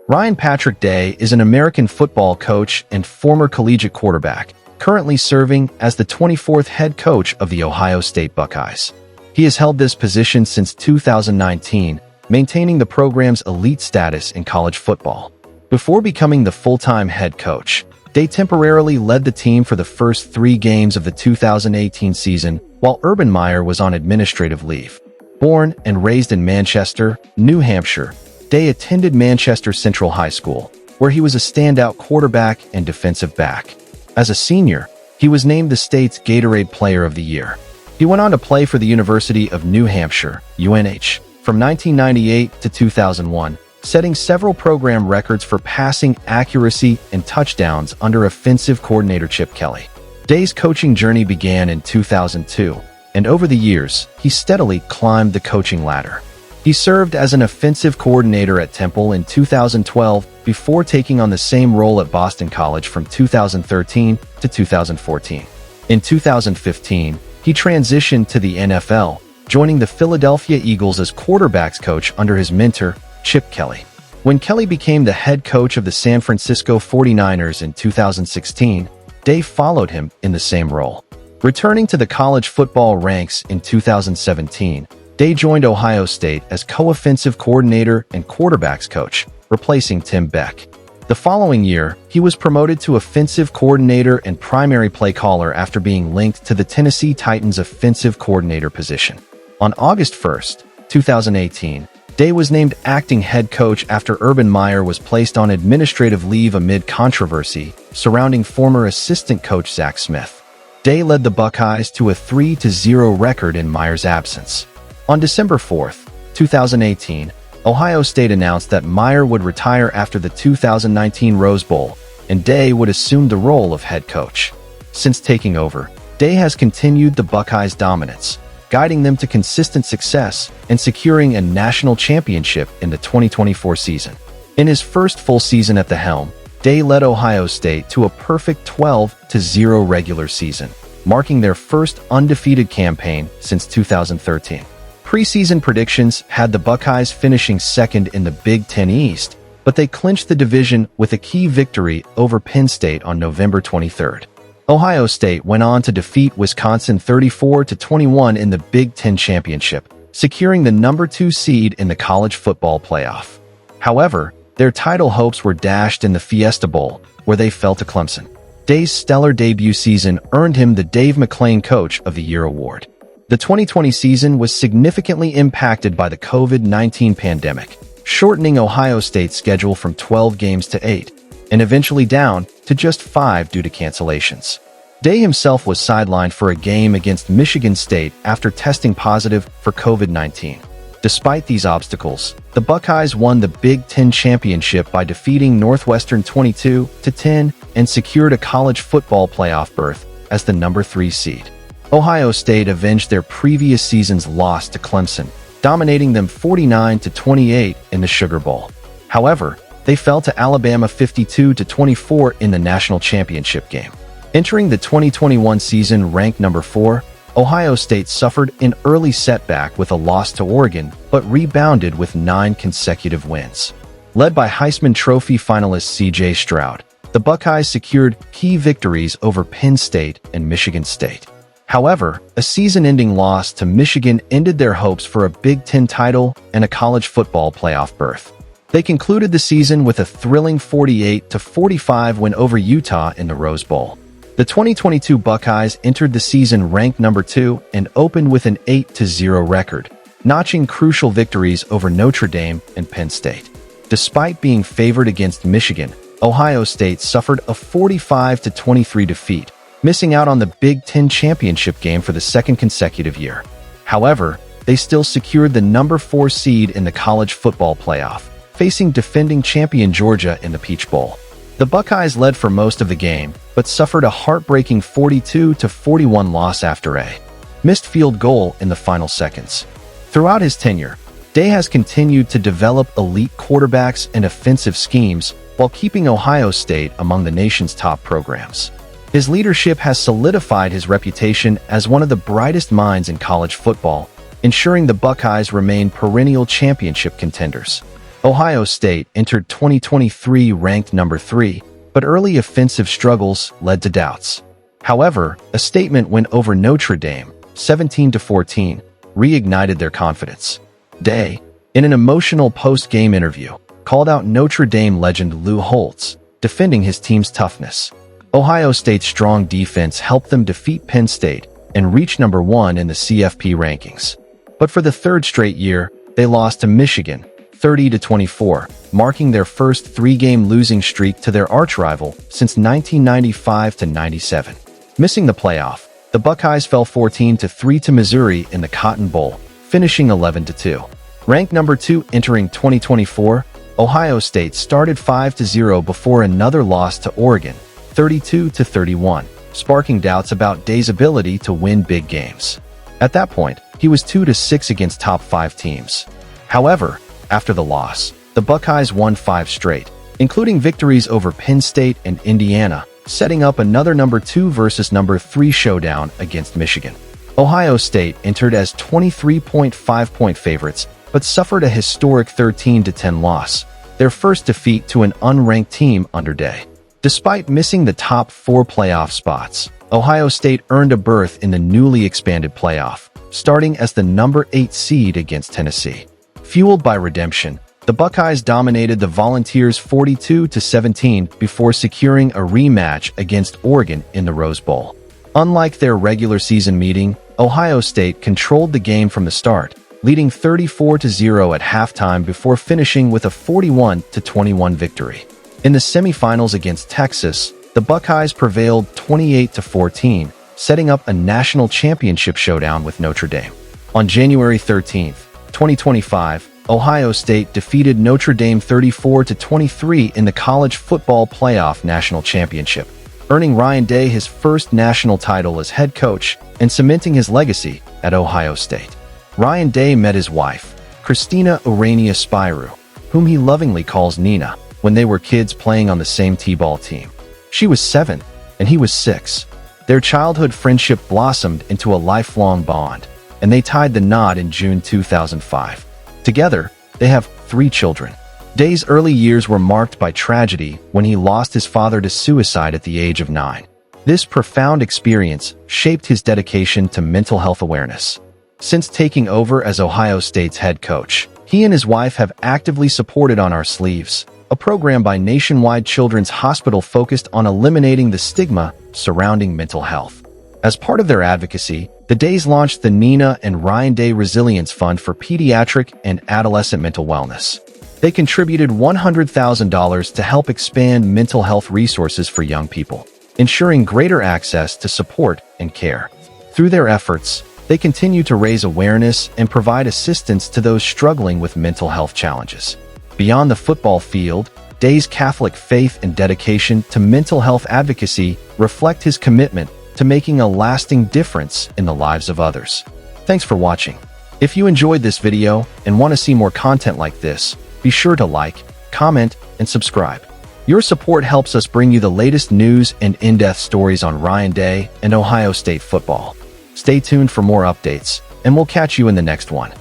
Ryan Patrick Day is an American football coach and former collegiate quarterback, currently serving as the 24th head coach of the Ohio State Buckeyes. He has held this position since 2019, maintaining the program's elite status in college football. Before becoming the full-time head coach, Day temporarily led the team for the first 3 games of the 2018 season while Urban Meyer was on administrative leave. Born and raised in Manchester, New Hampshire, Day attended Manchester Central High School, where he was a standout quarterback and defensive back. As a senior, he was named the state's Gatorade Player of the Year. He went on to play for the University of New Hampshire, UNH, from 1998 to 2001, setting several program records for passing accuracy and touchdowns under offensive coordinator Chip Kelly. Day's coaching journey began in 2002, and over the years, he steadily climbed the coaching ladder. He served as an offensive coordinator at Temple in 2012 before taking on the same role at Boston College from 2013 to 2014. In 2015, he transitioned to the NFL, joining the Philadelphia Eagles as quarterbacks coach under his mentor, Chip Kelly. When Kelly became the head coach of the San Francisco 49ers in 2016, Day followed him in the same role. Returning to the college football ranks in 2017, Day joined Ohio State as co-offensive coordinator and quarterbacks coach, replacing Tim Beck. The following year, he was promoted to offensive coordinator and primary play caller after being linked to the Tennessee Titans offensive coordinator position. On August 1, 2018, Day was named acting head coach after Urban Meyer was placed on administrative leave amid controversy surrounding former assistant coach Zach Smith. Day led the Buckeyes to a 3-0 record in Meyer's absence. On December 4, 2018, Ohio State announced that Meyer would retire after the 2019 Rose Bowl, and Day would assume the role of head coach. Since taking over, Day has continued the Buckeyes' dominance, guiding them to consistent success and securing a national championship in the 2024 season. In his first full season at the helm, Day led Ohio State to a perfect 12-0 regular season, marking their first undefeated campaign since 2013. Preseason predictions had the Buckeyes finishing second in the Big Ten East, but they clinched the division with a key victory over Penn State on November 23rd. Ohio State went on to defeat Wisconsin 34-21 in the Big Ten Championship, securing the number 2 seed in the college football playoff. However, their title hopes were dashed in the Fiesta Bowl, where they fell to Clemson. Day's stellar debut season earned him the Dave McClain Coach of the Year award. The 2020 season was significantly impacted by the COVID-19 pandemic, shortening Ohio State's schedule from 12 games to 8, and eventually down to just 5 due to cancellations. Day himself was sidelined for a game against Michigan State after testing positive for COVID-19. Despite these obstacles, the Buckeyes won the Big Ten Championship by defeating Northwestern 22-10 and secured a college football playoff berth as the number 3 seed. Ohio State avenged their previous season's loss to Clemson, dominating them 49-28 in the Sugar Bowl. However, they fell to Alabama 52-24 in the national championship game. Entering the 2021 season ranked number 4, Ohio State suffered an early setback with a loss to Oregon, but rebounded with 9 consecutive wins. Led by Heisman Trophy finalist C.J. Stroud, the Buckeyes secured key victories over Penn State and Michigan State. However, a season-ending loss to Michigan ended their hopes for a Big Ten title and a college football playoff berth. They concluded the season with a thrilling 48-45 win over Utah in the Rose Bowl. The 2022 Buckeyes entered the season ranked number 2 and opened with an 8-0 record, notching crucial victories over Notre Dame and Penn State. Despite being favored against Michigan, Ohio State suffered a 45-23 defeat, missing out on the Big Ten championship game for the second consecutive year. However, they still secured the number 4 seed in the college football playoff, facing defending champion Georgia in the Peach Bowl. The Buckeyes led for most of the game, but suffered a heartbreaking 42-41 loss after a missed field goal in the final seconds. Throughout his tenure, Day has continued to develop elite quarterbacks and offensive schemes while keeping Ohio State among the nation's top programs. His leadership has solidified his reputation as one of the brightest minds in college football, ensuring the Buckeyes remain perennial championship contenders. Ohio State entered 2023 ranked number 3, but early offensive struggles led to doubts. However, a statement win over Notre Dame, 17-14, reignited their confidence. Day, in an emotional post-game interview, called out Notre Dame legend Lou Holtz, defending his team's toughness. Ohio State's strong defense helped them defeat Penn State and reach number 1 in the CFP rankings. But for the third straight year, they lost to Michigan, 30-24, marking their first 3-game losing streak to their archrival since 1995-97. Missing the playoff, the Buckeyes fell 14-3 to Missouri in the Cotton Bowl, finishing 11-2. Ranked number 2 entering 2024, Ohio State started 5-0 before another loss to Oregon, 32-31, sparking doubts about Day's ability to win big games. At that point, he was 2-6 against top 5 teams. However, after the loss, the Buckeyes won 5 straight, including victories over Penn State and Indiana, setting up another number 2 versus number 3 showdown against Michigan. Ohio State entered as 23.5-point favorites, but suffered a historic 13-10 loss, their first defeat to an unranked team under Day. Despite missing the top 4 playoff spots, Ohio State earned a berth in the newly expanded playoff, starting as the number 8 seed against Tennessee. Fueled by redemption, the Buckeyes dominated the Volunteers 42-17 before securing a rematch against Oregon in the Rose Bowl. Unlike their regular season meeting, Ohio State controlled the game from the start, leading 34-0 at halftime before finishing with a 41-21 victory. In the semifinals against Texas, the Buckeyes prevailed 28-14, setting up a national championship showdown with Notre Dame. On January 13, 2025, Ohio State defeated Notre Dame 34-23 in the College Football Playoff National Championship, earning Ryan Day his first national title as head coach and cementing his legacy at Ohio State. Ryan Day met his wife, Christina Urania Spyru, whom he lovingly calls Nina, when they were kids playing on the same t-ball team. She was 7, and he was 6. Their childhood friendship blossomed into a lifelong bond, and they tied the knot in June 2005. Together, they have 3 children. Day's early years were marked by tragedy when he lost his father to suicide at the age of 9. This profound experience shaped his dedication to mental health awareness. Since taking over as Ohio State's head coach, he and his wife have actively supported On Our Sleeves, a program by Nationwide Children's Hospital focused on eliminating the stigma surrounding mental health. As part of their advocacy, the Days launched the Nina and Ryan Day Resilience Fund for pediatric and adolescent mental wellness. They contributed $100,000 to help expand mental health resources for young people, ensuring greater access to support and care. Through their efforts, they continue to raise awareness and provide assistance to those struggling with mental health challenges. Beyond the football field, Day's Catholic faith and dedication to mental health advocacy reflect his commitment to making a lasting difference in the lives of others. Thanks for watching. If you enjoyed this video and want to see more content like this, be sure to like, comment, and subscribe. Your support helps us bring you the latest news and in-depth stories on Ryan Day and Ohio State football. Stay tuned for more updates, and we'll catch you in the next one.